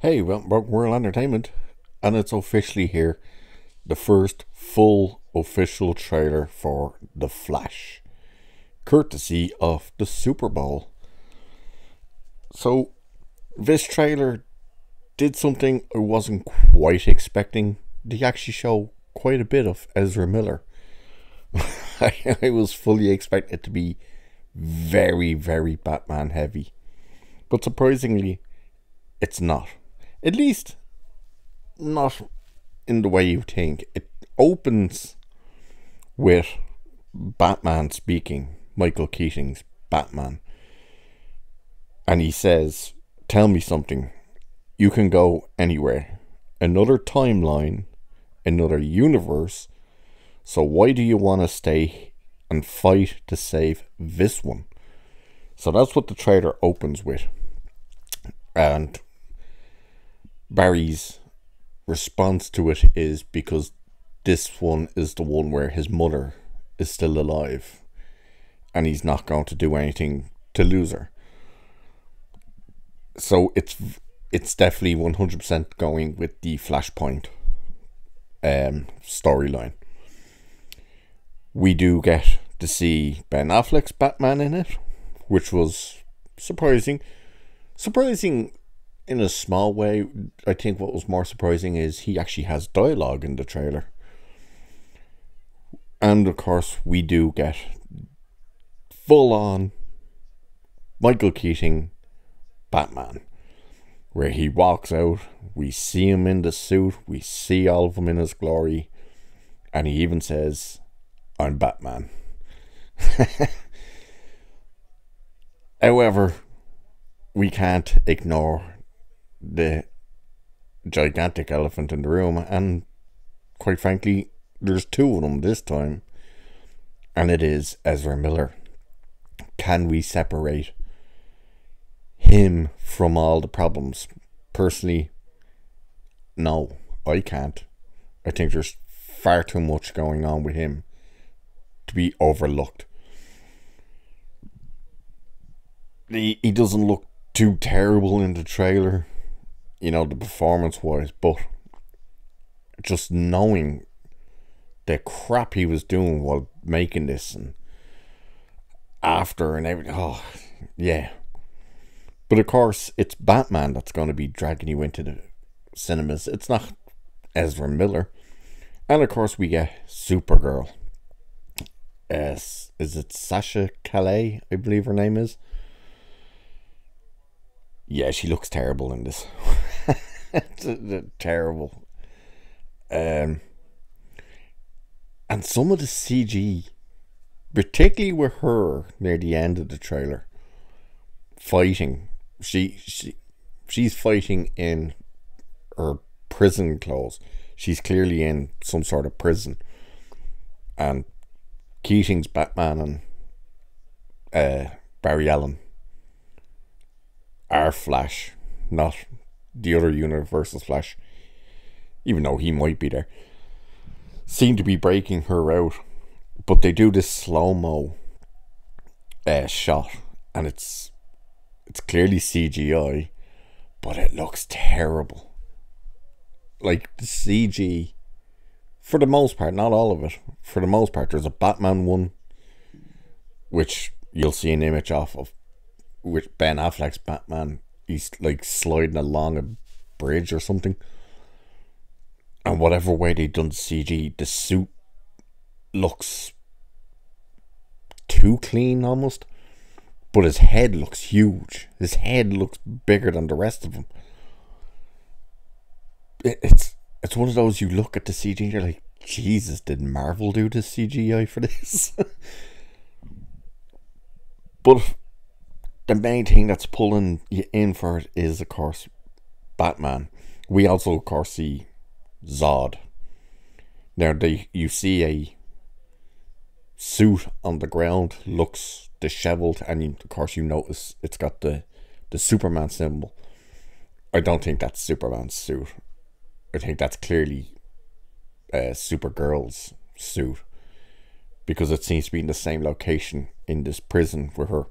Hey, World Entertainment, and it's officially here. The first full official trailer for The Flash, courtesy of the Super Bowl. So, this trailer did something I wasn't quite expecting. They actually show quite a bit of Ezra Miller. I was fully expecting it to be very, very Batman heavy, but surprisingly, it's not. At least, not in the way you think. It opens with Batman speaking, Michael Keaton's Batman, and he says, "Tell me something. You can go anywhere. Another timeline, another universe. So why do you want to stay and fight to save this one?" So that's what the trailer opens with. And Barry's response to it is because this one is the one where his mother is still alive and he's not going to do anything to lose her. So it's definitely 100% going with the Flashpoint storyline. We do get to see Ben Affleck's Batman in it, which was surprising in a small way. I think what was more surprising is he actually has dialogue in the trailer. And of course, we do get full on Michael Keaton Batman, where he walks out, we see him in the suit, we see all of him in his glory, and he even says, "I'm Batman." However, we can't ignore the gigantic elephant in the room, and quite frankly, there's two of them this time, and it is Ezra Miller. Can we separate him from all the problems? Personally, no, I can't. I think there's far too much going on with him to be overlooked. He doesn't look too terrible in the trailer, the performance wise, but just knowing the crap he was doing while making this and after and everything, oh yeah. But of course, it's Batman that's going to be dragging you into the cinemas. It's not Ezra Miller. And of course, we get Supergirl. Is it Sasha Calais? I believe her name is. Yeah, she looks terrible in this. It's terrible. And some of the CG, particularly with her near the end of the trailer, fighting. She's fighting in her prison clothes. She's clearly in some sort of prison. And Keating's Batman and Barry Allen are Flash, not the other universe's Flash, even though he might be there, seem to be breaking her out. But they do this slow-mo shot, and it's clearly CGI, but it looks terrible. Like, the CG, for the most part, not all of it, for the most part, there's a Batman one, which you'll see an image of with Ben Affleck's Batman. He's like sliding along a bridge or something. And whatever way they done CG, the suit looks too clean almost. But his head looks huge. His head looks bigger than the rest of him. It's one of those, you look at the CG and you're like, Jesus, did Marvel do the CGI for this? But the main thing that's pulling you in for it is, of course, Batman. We also, of course, see Zod. Now, you see a suit on the ground, looks disheveled, and of course you notice it's got the Superman symbol. I don't think that's Superman's suit. I think that's clearly Supergirl's suit, because it seems to be in the same location in this prison with her.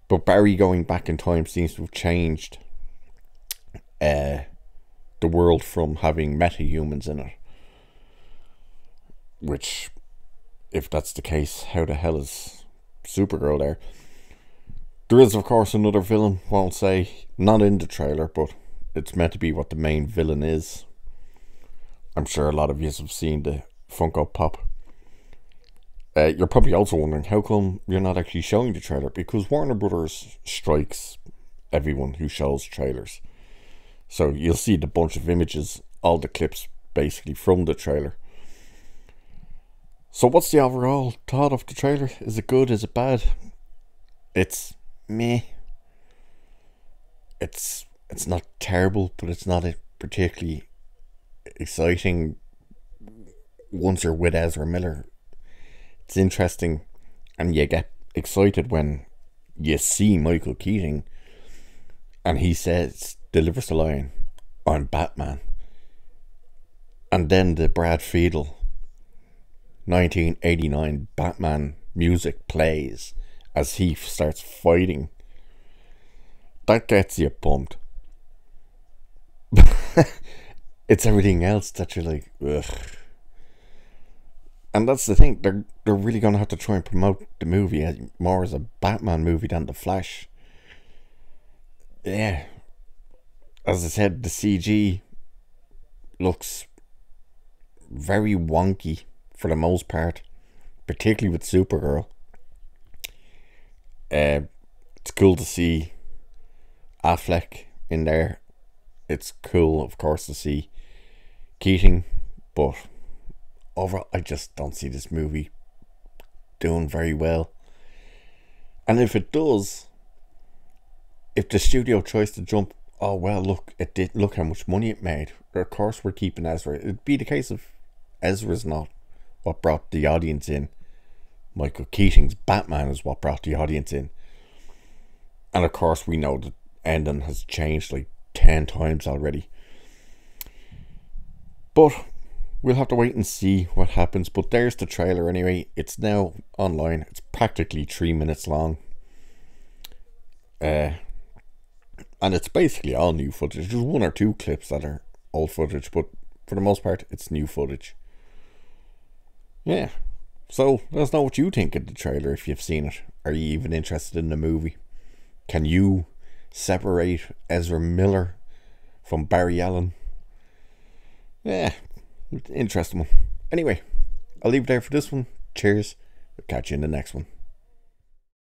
But Barry going back in time seems to have changed the world from having metahumans in it. Which, if that's the case, how the hell is Supergirl there? There is, of course, another villain, won't say, not in the trailer, but it's meant to be what the main villain is. I'm sure a lot of you have seen the Funko Pop. You're probably also wondering, how come you're not actually showing the trailer? Because Warner Brothers strikes everyone who shows trailers. So you'll see the bunch of images, all the clips basically from the trailer. So what's the overall thought of the trailer? Is it good? Is it bad? It's meh. It's not terrible, but it's not a particularly exciting once you're with Ezra Miller. It's interesting, and you get excited when you see Michael Keaton and he delivers the line, "I'm Batman." And then the Brad Fiedel 1989 Batman music plays as he starts fighting. That gets you pumped. It's everything else that you're like, ugh. And that's the thing, they're really going to have to try and promote the movie more as a Batman movie than The Flash. Yeah. As I said, the CG looks very wonky for the most part, particularly with Supergirl. It's cool to see Affleck in there. It's cool, of course, to see Keating, but overall, I just don't see this movie doing very well. And if it does, if the studio tries to jump, oh well, look, it did, look how much money it made, of course we're keeping Ezra. It'd be the case of Ezra's not what brought the audience in. Michael Keating's Batman is what brought the audience in. And of course we know the ending has changed like 10 times already. But we'll have to wait and see what happens. But there's the trailer anyway. It's now online. It's practically 3 minutes long. And it's basically all new footage. There's one or two clips that are old footage, but for the most part, it's new footage. Yeah. So let us know what you think of the trailer if you've seen it. Are you even interested in the movie? Can you separate Ezra Miller from Barry Allen? Yeah, interesting one. Anyway, I'll leave it there for this one. Cheers. We'll catch you in the next one.